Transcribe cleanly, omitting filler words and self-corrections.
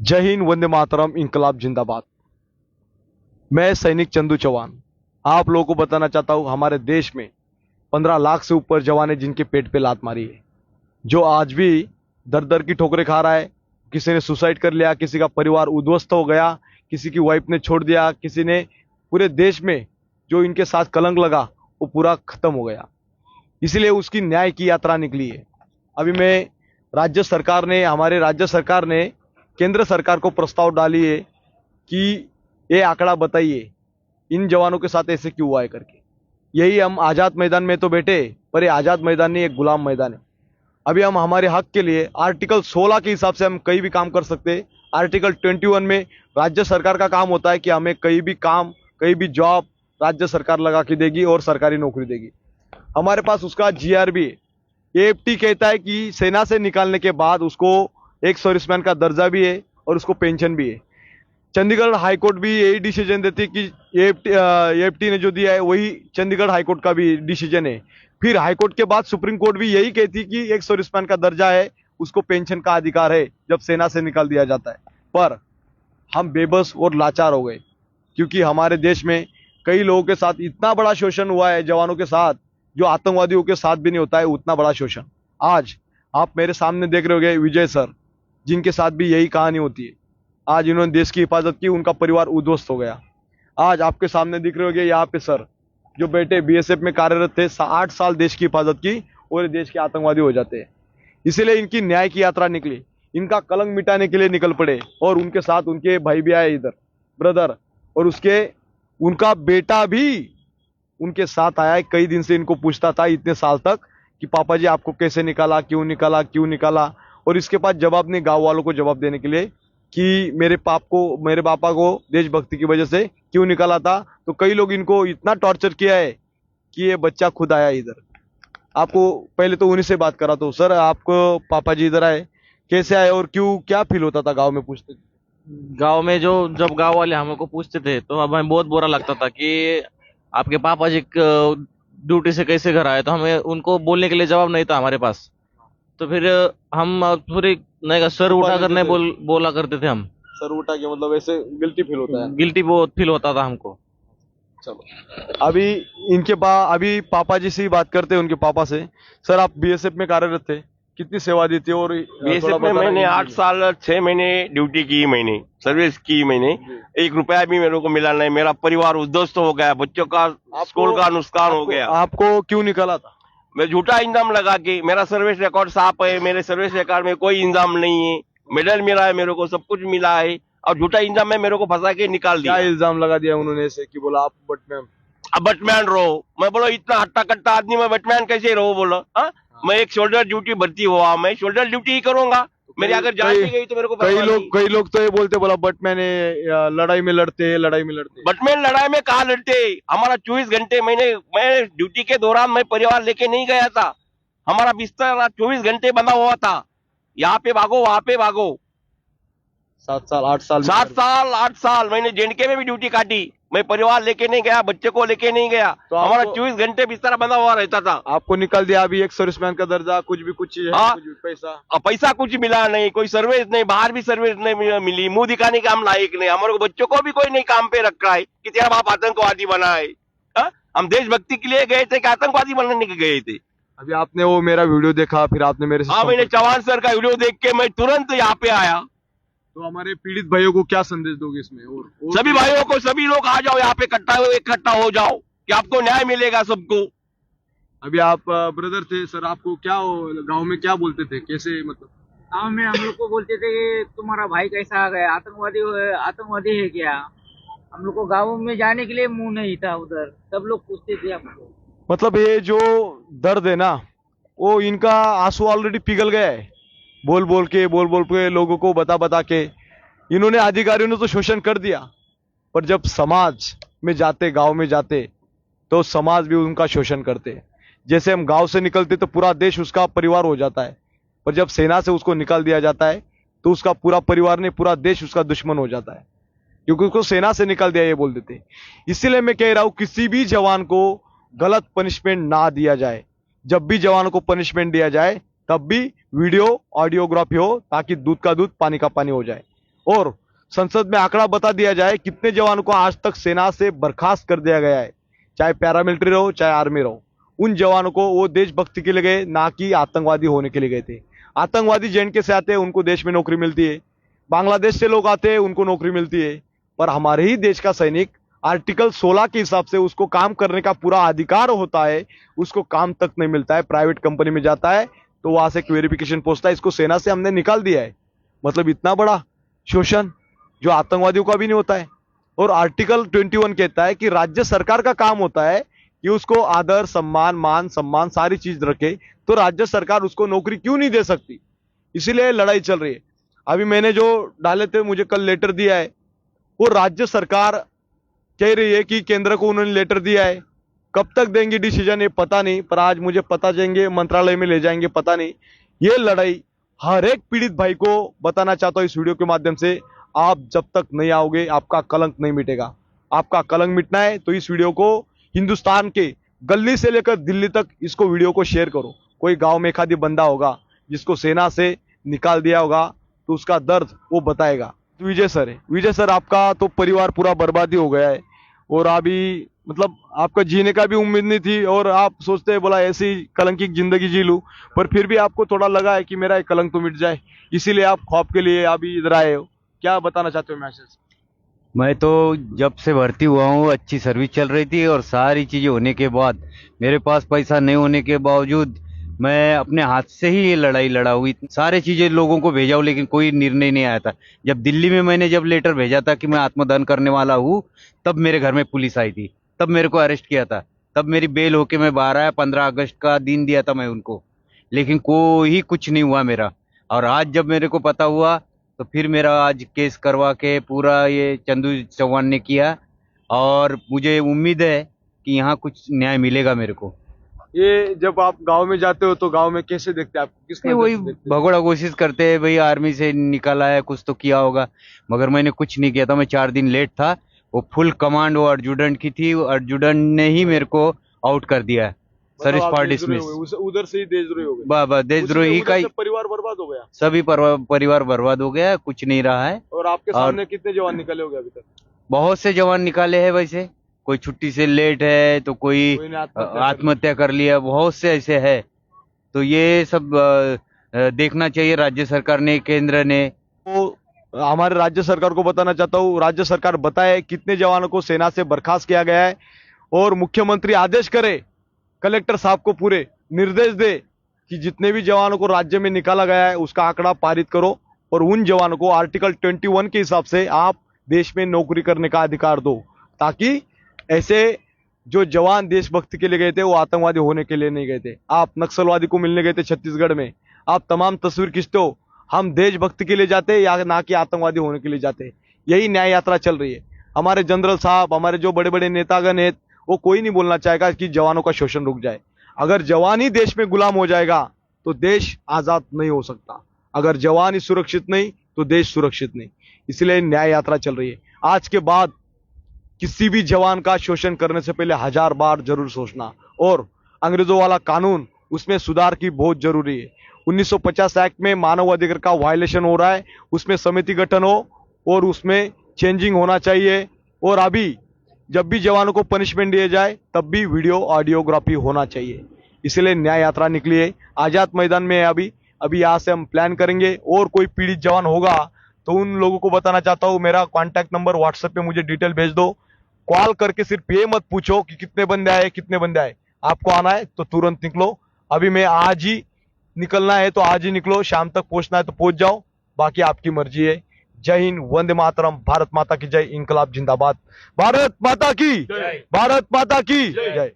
जय हिंद, वंदे मातरम, इंकलाब जिंदाबाद। मैं सैनिक चंदू चौहान आप लोगों को बताना चाहता हूं, हमारे देश में 15 लाख से ऊपर जवान है जिनके पेट पे लात मारी है, जो आज भी दर दर की ठोकरें खा रहा है। किसी ने सुसाइड कर लिया, किसी का परिवार उद्ध्वस्त हो गया, किसी की वाइफ ने छोड़ दिया, किसी ने पूरे देश में जो इनके साथ कलंक लगा वो पूरा खत्म हो गया। इसीलिए उसकी न्याय की यात्रा निकली है। अभी मैं हमारे राज्य सरकार ने केंद्र सरकार को प्रस्ताव डाली है कि ये आंकड़ा बताइए इन जवानों के साथ ऐसे क्यों हुआ है करके। यही हम आजाद मैदान में तो बैठे, पर ये आजाद मैदान नहीं, एक गुलाम मैदान है। अभी हम हमारे हक के लिए आर्टिकल 16 के हिसाब से हम कहीं भी काम कर सकते हैं। आर्टिकल 21 में राज्य सरकार का काम होता है कि हमें कहीं भी काम, कहीं भी जॉब राज्य सरकार लगा के देगी और सरकारी नौकरी देगी। हमारे पास उसका जीआर भी है। एएफटी कहता है कि सेना से निकालने के बाद उसको एक सर्विसमैन का दर्जा भी है और उसको पेंशन भी है। चंडीगढ़ हाईकोर्ट भी यही डिसीजन देती है कि एएफटी ने जो दिया है वही चंडीगढ़ हाईकोर्ट का भी डिसीजन है। फिर हाईकोर्ट के बाद सुप्रीम कोर्ट भी यही कहती है कि एक सर्विसमैन का दर्जा है, उसको पेंशन का अधिकार है जब सेना से निकाल दिया जाता है। पर हम बेबस और लाचार हो गए, क्योंकि हमारे देश में कई लोगों के साथ इतना बड़ा शोषण हुआ है, जवानों के साथ, जो आतंकवादियों के साथ भी नहीं होता है उतना बड़ा शोषण। आज आप मेरे सामने देख रहे होंगे विजय सर, जिनके साथ भी यही कहानी होती है। आज इन्होंने देश की हिफाजत की, उनका परिवार उद्ध्वस्त हो गया। आज आपके सामने दिख रहे होंगे यहाँ पे सर, जो बेटे बीएसएफ में कार्यरत थे, 8 साल देश की हिफाजत की और देश के आतंकवादी हो जाते हैं। इसीलिए इनकी न्याय की यात्रा निकली, इनका कलंक मिटाने के लिए निकल पड़े। और उनके साथ उनके भाई भी आए इधर, ब्रदर, और उनका बेटा भी उनके साथ आया है। कई दिन से इनको पूछता था, इतने साल तक, कि पापा जी आपको कैसे निकाला, क्यों निकाला, क्यों निकाला। और इसके पास जवाब नहीं, गांव वालों को जवाब देने के लिए कि मेरे पापा को देशभक्ति की वजह से क्यों निकाला था। तो कई लोग इनको इतना टॉर्चर किया है कि ये बच्चा खुद आया इधर। आपको पहले तो उन्हीं से बात करा, तो सर आपको पापा जी इधर आए, कैसे आए और क्यों, क्या फील होता था गांव में, पूछते थे? गांव में जो जब गांव वाले हमको पूछते थे तो हमें बहुत बुरा लगता था कि आपके पापा जी ड्यूटी से कैसे घर आए। तो हमें उनको बोलने के लिए जवाब नहीं था हमारे पास। तो फिर हम पूरी नहीं का सर छुपा उठा कर लेते नहीं थे, बोला करते थे हम। सर उठा के, मतलब ऐसे गिल्टी फील होता है। गिल्टी बहुत फील होता था हमको। चलो, अभी पापा जी से ही बात करते हैं, उनके पापा से। सर आप बीएसएफ में कार्यरत थे, कितनी सेवा दी थी? और थोड़ा बीएसएफ में बताना मैंने हिंदी 8 साल 6 महीने ड्यूटी की, मैंने सर्विस की। मैंने जी। 1 रुपया भी मेरे को मिला नहीं। मेरा परिवार उद्ध्वस्त हो गया, बच्चों का स्कूल का नुकसान हो गया। आपको क्यों निकाला था? मैं झूठा इंजाम लगा के, मेरा सर्विस रिकॉर्ड साफ है, मेरे सर्विस रिकॉर्ड में कोई इंजाम नहीं है। मेडल मिला है मेरे को, सब कुछ मिला है, और झूठा इंजाम में मेरे को फंसा के निकाल क्या दिया। इल्जाम लगा दिया उन्होंने ऐसे कि बोला आप बटमैन? अब बटमैन रहो। मैं बोलो इतना हट्टा कट्टा आदमी, मैं बटमैन कैसे रहो? बोलो हाँ? मैं एक शोल्डर ड्यूटी भर्ती हुआ, मैं शोल्डर ड्यूटी ही करूंगा। मेरी अगर जान भी गई तो मेरे को परवाह नहीं। कई लोग तो ये बोलते, बोला बटमैन लड़ाई में लड़ते हैं, लड़ाई में लड़ते हैं। बटमैन लड़ाई में कहा लड़ते? हमारा 24 घंटे, मैं ड्यूटी के दौरान मैं परिवार लेके नहीं गया था। हमारा बिस्तर 24 घंटे बंधा हुआ था। यहाँ पे भागो, वहां पे भागो। 7 साल 8 साल 7 साल 8 साल मैंने जेएनके में भी ड्यूटी काटी। मैं परिवार लेके नहीं गया, बच्चे को लेके नहीं गया। तो हमारा आपको- 24 घंटे बिस्तर बंधा हुआ रहता था। आपको निकाल दिया अभी एक सर्विसमैन का दर्जा, कुछ भी, कुछ चीज है, हाँ। कुछ भी पैसा? अब पैसा कुछ मिला नहीं, कोई सर्विस नहीं, बाहर भी सर्विस नहीं मिली। मुंह दिखाने का हम लायक नहीं। हमारे को बच्चों को भी कोई नहीं काम पे रखा है कि तेरा बाप आतंकवादी बना है। हाँ? हम देशभक्ति के लिए गए थे कि आतंकवादी बनने के गए थे? अभी आपने वो मेरा वीडियो देखा, फिर आपने मेरे से हाँ, मैंने संपर्क चौहान सर का वीडियो देख के मैं तुरंत यहाँ पे आया। तो हमारे पीड़ित भाइयों को क्या संदेश दोगे इसमें? और सभी भाइयों को, सभी लोग आ जाओ यहाँ पे, इकट्ठा हो जाओ कि आपको न्याय मिलेगा सबको। अभी आप ब्रदर थे सर, आपको क्या गांव में क्या बोलते थे, कैसे, मतलब? गाँव में हम लोग को बोलते थे कि तुम्हारा भाई कैसा आ गया, आतंकवादी है क्या। हम लोग को गाँव में जाने के लिए मुंह नहीं था उधर, सब लोग पूछते थे हमको। मतलब ये जो दर्द है ना, वो इनका आंसू ऑलरेडी पिघल गया है। बोल बोल के लोगों को बता के इन्होंने, अधिकारियों ने तो शोषण कर दिया। पर जब समाज में जाते, गांव में जाते, तो समाज भी उनका शोषण करते। जैसे हम गांव से निकलते तो पूरा देश उसका परिवार हो जाता है, पर जब सेना से उसको निकाल दिया जाता है तो उसका पूरा परिवार नहीं, पूरा देश उसका दुश्मन हो जाता है, क्योंकि उसको सेना से निकाल दिया, ये बोल देते। इसीलिए मैं कह रहा हूं, किसी भी जवान को गलत पनिशमेंट ना दिया जाए। जब भी जवानों को पनिशमेंट दिया जाए तब भी वीडियो ऑडियोग्राफी हो, ताकि दूध का दूध पानी का पानी हो जाए। और संसद में आंकड़ा बता दिया जाए कितने जवानों को आज तक सेना से बर्खास्त कर दिया गया है, चाहे पैरामिलिट्री रहो चाहे आर्मी रहो। उन जवानों को वो देशभक्ति के लिए गए, ना कि आतंकवादी होने के लिए गए थे। आतंकवादी जेएनके से आते हैं, उनको देश में नौकरी मिलती है। बांग्लादेश से लोग आते हैं, उनको नौकरी मिलती है। पर हमारे ही देश का सैनिक आर्टिकल 16 के हिसाब से उसको काम करने का पूरा अधिकार होता है, उसको काम तक नहीं मिलता है। प्राइवेट कंपनी में जाता है तो वहां से वेरिफिकेशन पहुंचता है, इसको सेना से हमने निकाल दिया है। मतलब इतना बड़ा शोषण जो आतंकवादियों का भी नहीं होता है। और आर्टिकल 21 कहता है कि राज्य सरकार का काम होता है कि उसको आदर सम्मान मान सम्मान सारी चीज रखे, तो राज्य सरकार उसको नौकरी क्यों नहीं दे सकती? इसीलिए लड़ाई चल रही है। अभी मैंने जो डाले थे, मुझे कल लेटर दिया है, वो राज्य सरकार कह रही है कि केंद्र को उन्होंने लेटर दिया है, कब तक देंगे डिसीजन ये पता नहीं, पर आज मुझे पता जाएंगे मंत्रालय में ले जाएंगे, पता नहीं। ये लड़ाई हर एक पीड़ित भाई को बताना चाहता हूं इस वीडियो के माध्यम से, आप जब तक नहीं आओगे आपका कलंक नहीं मिटेगा। आपका कलंक मिटना है तो इस वीडियो को हिंदुस्तान के गली से लेकर दिल्ली तक इसको वीडियो को शेयर करो। कोई गांव में एक आदि बंदा होगा जिसको सेना से निकाल दिया होगा तो उसका दर्द वो बताएगा। विजय सर है, विजय सर आपका तो परिवार पूरा बर्बादी हो गया है, और अभी मतलब आपका जीने का भी उम्मीद नहीं थी, और आप सोचते हैं बोला ऐसी कलंकित जिंदगी जी लूं, पर फिर भी आपको थोड़ा लगा है कि मेरा एक कलंक तो मिट जाए, इसीलिए आप ख्वाब के लिए अभी इधर आए हो। क्या बताना चाहते हो मैसेज? मैं तो जब से भर्ती हुआ हूँ अच्छी सर्विस चल रही थी, और सारी चीजें होने के बाद मेरे पास पैसा नहीं होने के बावजूद मैं अपने हाथ से ही ये लड़ाई लड़ा हुई, सारी चीजें लोगों को भेजा हूँ, लेकिन कोई निर्णय नहीं आया था। जब दिल्ली में मैंने जब लेटर भेजा था कि मैं आत्मदान करने वाला हूँ, तब मेरे घर में पुलिस आई थी, तब मेरे को अरेस्ट किया था, तब मेरी बेल होके मैं बाहर आया। 15 अगस्त का दिन दिया था मैं उनको, लेकिन कोई कुछ नहीं हुआ मेरा। और आज जब मेरे को पता हुआ तो फिर मेरा आज केस करवा के पूरा ये चंदू चौहान ने किया, और मुझे उम्मीद है कि यहाँ कुछ न्याय मिलेगा मेरे को। ये जब आप गांव में जाते हो तो गांव में कैसे देखते हैं आपको? किस नजर वही से देखते हैं? भगोड़ा कोशिश करते हैं, भाई आर्मी से निकाला है, कुछ तो किया होगा, मगर मैंने कुछ नहीं किया था। मैं 4 दिन लेट था, वो फुल कमांड वो अर्जुडंट की थी, अर्जुडंट ने ही मेरे को आउट कर दिया है, सर्विस मतलब आप फॉर देशद्रोही डिसमिस। हो गए, उधर से ही देशद्रोही हो गए। बाबा देशद्रोही का ही परिवार बर्बाद हो गया। सभी परिवार बर्बाद हो गया, कुछ नहीं रहा है। और आपके सामने कितने जवान निकले हो गए अभी तक? बहुत से जवान निकाले हैं, वैसे कोई छुट्टी से लेट है तो कोई कोई ने आत्महत्या आत्महत्या कर लिया, बहुत से ऐसे है। तो ये सब देखना चाहिए राज्य सरकार ने, केंद्र ने। तो हमारे राज्य सरकार को बताना चाहता हूँ, राज्य सरकार बताए कितने जवानों को सेना से बर्खास्त किया गया है, और मुख्यमंत्री आदेश करे, कलेक्टर साहब को पूरे निर्देश दे कि जितने भी जवानों को राज्य में निकाला गया है उसका आंकड़ा पारित करो, और उन जवानों को आर्टिकल 21 के हिसाब से आप देश में नौकरी करने का अधिकार दो, ताकि ऐसे जो जवान देशभक्ति के लिए गए थे वो आतंकवादी होने के लिए नहीं गए थे। आप नक्सलवादी को मिलने गए थे छत्तीसगढ़ में, आप तमाम तस्वीर खींचते हो, हम देशभक्ति के लिए जाते या ना कि आतंकवादी होने के लिए जाते। यही न्याय यात्रा चल रही है। हमारे जनरल साहब, हमारे जो बड़े बड़े नेतागण हैं, वो कोई नहीं बोलना चाहेगा कि जवानों का शोषण रुक जाए। अगर जवान ही देश में गुलाम हो जाएगा तो देश आजाद नहीं हो सकता। अगर जवान ही सुरक्षित नहीं तो देश सुरक्षित नहीं। इसलिए न्याय यात्रा चल रही है। आज के बाद किसी भी जवान का शोषण करने से पहले 1000 बार जरूर सोचना, और अंग्रेजों वाला कानून उसमें सुधार की बहुत जरूरी है। 1950 एक्ट में मानव अधिकार का वायलेशन हो रहा है, उसमें समिति गठन हो और उसमें चेंजिंग होना चाहिए। और अभी जब भी जवानों को पनिशमेंट दिया जाए तब भी वीडियो ऑडियोग्राफी होना चाहिए। इसलिए न्याय यात्रा निकली है, आजाद मैदान में है। अभी यहाँ से हम प्लान करेंगे, और कोई पीड़ित जवान होगा तो उन लोगों को बताना चाहता हूँ, मेरा कॉन्टैक्ट नंबर व्हाट्सएप पे मुझे डिटेल भेज दो। कॉल करके सिर्फ ये मत पूछो कि कितने बंदे आए, कितने बंदे आए। आपको आना है तो तुरंत निकलो। अभी मैं आज ही निकलना है तो आज ही निकलो, शाम तक पहुंचना है तो पहुंच जाओ, बाकी आपकी मर्जी है। जय हिंद, वंदे मातरम, भारत माता की जय, इंकलाब जिंदाबाद, भारत माता की, भारत माता की जय।